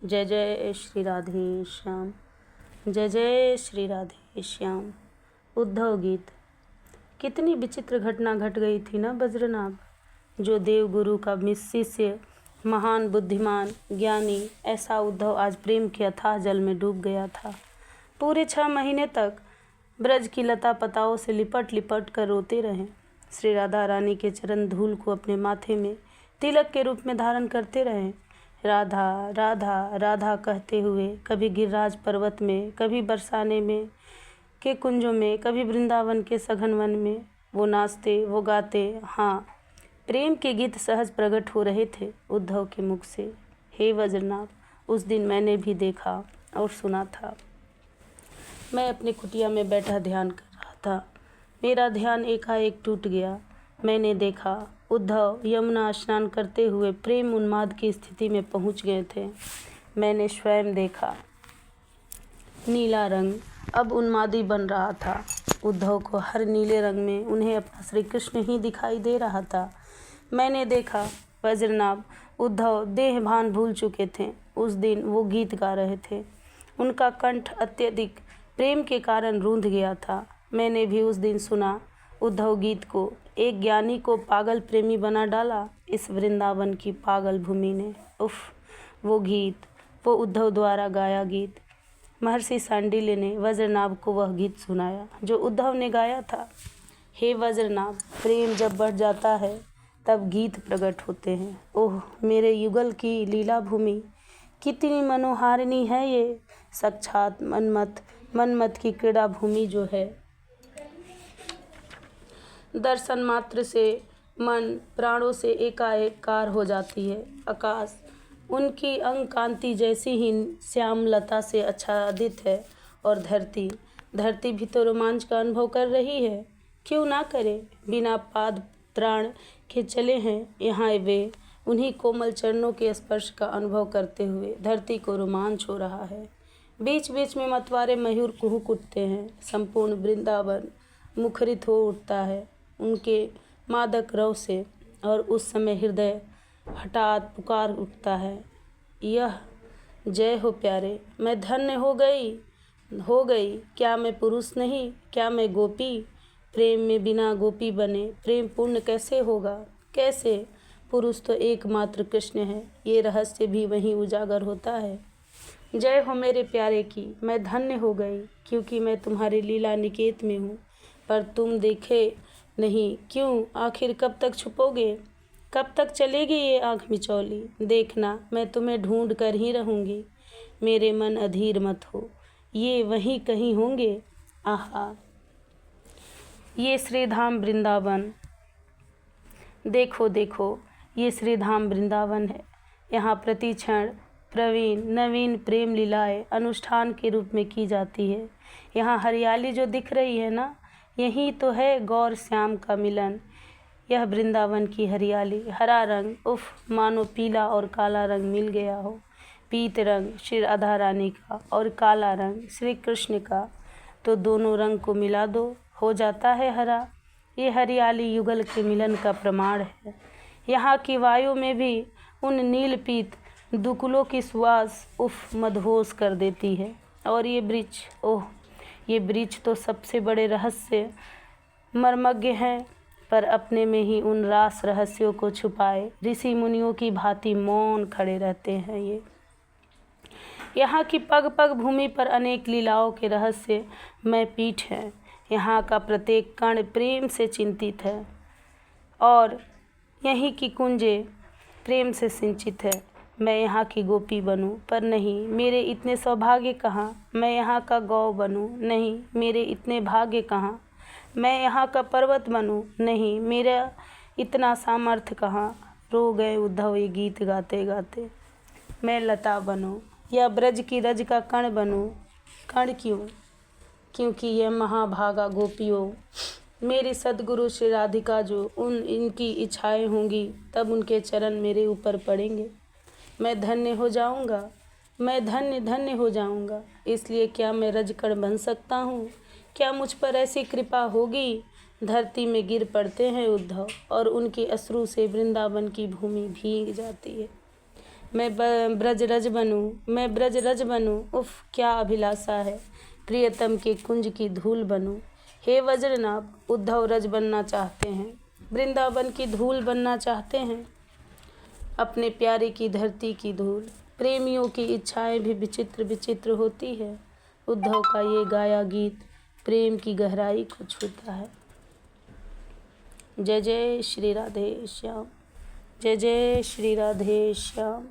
जय जय श्री राधे श्याम। जय जय श्री राधे श्याम। उद्धव गीत। कितनी विचित्र घटना घट गई थी ना बज्रनाभ। जो देव गुरु का शिष्य, महान बुद्धिमान ज्ञानी, ऐसा उद्धव आज प्रेम के अथाह जल में डूब गया था। पूरे 6 महीने तक ब्रज की लता पताओं से लिपट लिपट कर रोते रहे। श्री राधा रानी के चरण धूल को अपने माथे में तिलक के रूप में धारण करते रहे। राधा राधा राधा कहते हुए कभी गिरिराज पर्वत में, कभी बरसाने में के कुंजों में, कभी वृंदावन के सघन वन में वो नाचते, वो गाते। हाँ, प्रेम के गीत सहज प्रकट हो रहे थे उद्धव के मुख से। हे वज्रनाभ, उस दिन मैंने भी देखा और सुना था। मैं अपनी कुटिया में बैठा ध्यान कर रहा था। मेरा ध्यान एकाएक टूट गया। मैंने देखा उद्धव यमुना स्नान करते हुए प्रेम उन्माद की स्थिति में पहुंच गए थे। मैंने स्वयं देखा नीला रंग अब उन्मादी बन रहा था। उद्धव को हर नीले रंग में उन्हें अपना श्री कृष्ण ही दिखाई दे रहा था। मैंने देखा वज्रनाभ उद्धव देह भान भूल चुके थे। उस दिन वो गीत गा रहे थे। उनका कंठ अत्यधिक प्रेम के कारण रूंध गया था। मैंने भी उस दिन सुना उद्धव गीत को। एक ज्ञानी को पागल प्रेमी बना डाला इस वृंदावन की पागल भूमि ने। उफ, वो गीत, वो उद्धव द्वारा गाया गीत। महर्षि सांडिल्य ने वज्रनाभ को वह गीत सुनाया जो उद्धव ने गाया था। हे वज्रनाभ, प्रेम जब बढ़ जाता है तब गीत प्रकट होते हैं। ओह मेरे युगल की लीला भूमि, कितनी मनोहारिणी है ये। साक्षात मनमत की क्रीड़ा भूमि जो है। दर्शन मात्र से मन प्राणों से एकाकार हो जाती है। आकाश उनकी अंग कांति जैसी ही श्यामलता से आच्छादित है और धरती भी तो रोमांच का अनुभव कर रही है। क्यों ना करे। बिना पाद त्राण के चले हैं यहाँ वे। उन्हीं कोमल चरणों के स्पर्श का अनुभव करते हुए धरती को रोमांच हो रहा है। बीच बीच में मतवारे मयूर कुहुक उठते हैं। संपूर्ण वृंदावन मुखरित हो उठता है उनके मादक रव से। और उस समय हृदय हठात पुकार उठता है, यह जय हो प्यारे, मैं धन्य हो गई। क्या मैं पुरुष नहीं, क्या मैं गोपी। प्रेम में बिना गोपी बने प्रेम पूर्ण कैसे होगा। कैसे, पुरुष तो एकमात्र कृष्ण है। ये रहस्य भी वहीं उजागर होता है। जय हो मेरे प्यारे की, मैं धन्य हो गई क्योंकि मैं तुम्हारे लीला निकेत में हूँ। पर तुम देखे नहीं क्यों। आखिर कब तक छुपोगे, कब तक चलेगी ये आँख मिचौली। देखना मैं तुम्हें ढूंढ कर ही रहूँगी। मेरे मन अधीर मत हो, ये वहीं कहीं होंगे। आहा, ये श्रीधाम वृंदावन, देखो देखो ये श्रीधाम वृंदावन है। यहाँ प्रति क्षण प्रवीण नवीन प्रेम लीलाएँ अनुष्ठान के रूप में की जाती है। यहाँ हरियाली जो दिख रही है ना, यही तो है गौर श्याम का मिलन। यह वृंदावन की हरियाली, हरा रंग, उफ मानो पीला और काला रंग मिल गया हो। पीत रंग श्री राधा रानी का और काला रंग श्री कृष्ण का, तो दोनों रंग को मिला दो, हो जाता है हरा। ये हरियाली युगल के मिलन का प्रमाण है। यहाँ की वायु में भी उन नील पीत दुकुलों की सुवास उफ मदहोश कर देती है। और ये वृक्ष, ओह ये वृक्ष तो सबसे बड़े रहस्य मर्मज्ञ हैं, पर अपने में ही उन रास रहस्यों को छुपाए ऋषि मुनियों की भांति मौन खड़े रहते हैं। ये यहाँ की पग पग भूमि पर अनेक लीलाओं के रहस्य में पीठ है। यहाँ का प्रत्येक कण प्रेम से चिंतित है और यहीं की कुंजे प्रेम से सिंचित है। मैं यहाँ की गोपी बनूं, पर नहीं, मेरे इतने सौभाग्य कहाँ। मैं यहाँ का गौ बनूं, नहीं, मेरे इतने भाग्य कहाँ। मैं यहाँ का पर्वत बनूं, नहीं, मेरा इतना सामर्थ्य कहाँ। रो गए उद्धव ये गीत गाते गाते। मैं लता बनूं या ब्रज की रज का कण बनूं। कण क्यों, क्योंकि यह महाभागा गोपियों मेरी सद्गुरु श्री राधिका जो इनकी इच्छाएं होंगी तब उनके चरण मेरे ऊपर पड़ेंगे। मैं धन्य हो जाऊंगा, मैं धन्य हो जाऊंगा। इसलिए क्या मैं रजकण बन सकता हूँ। क्या मुझ पर ऐसी कृपा होगी। धरती में गिर पड़ते हैं उद्धव और उनके अश्रु से वृंदावन की भूमि भीग जाती है। मैं ब्रजरज बनूं, उफ क्या अभिलाषा है, प्रियतम के कुंज की धूल बनूं। हे वज्रनाभ, उद्धव रज बनना चाहते हैं, वृंदावन की धूल बनना चाहते हैं, अपने प्यारे की धरती की धूल। प्रेमियों की इच्छाएं भी विचित्र विचित्र होती है। उद्धव का ये गाया गीत प्रेम की गहराई को छूता है। जय जय श्री राधे श्याम, जय जय श्री राधे श्याम।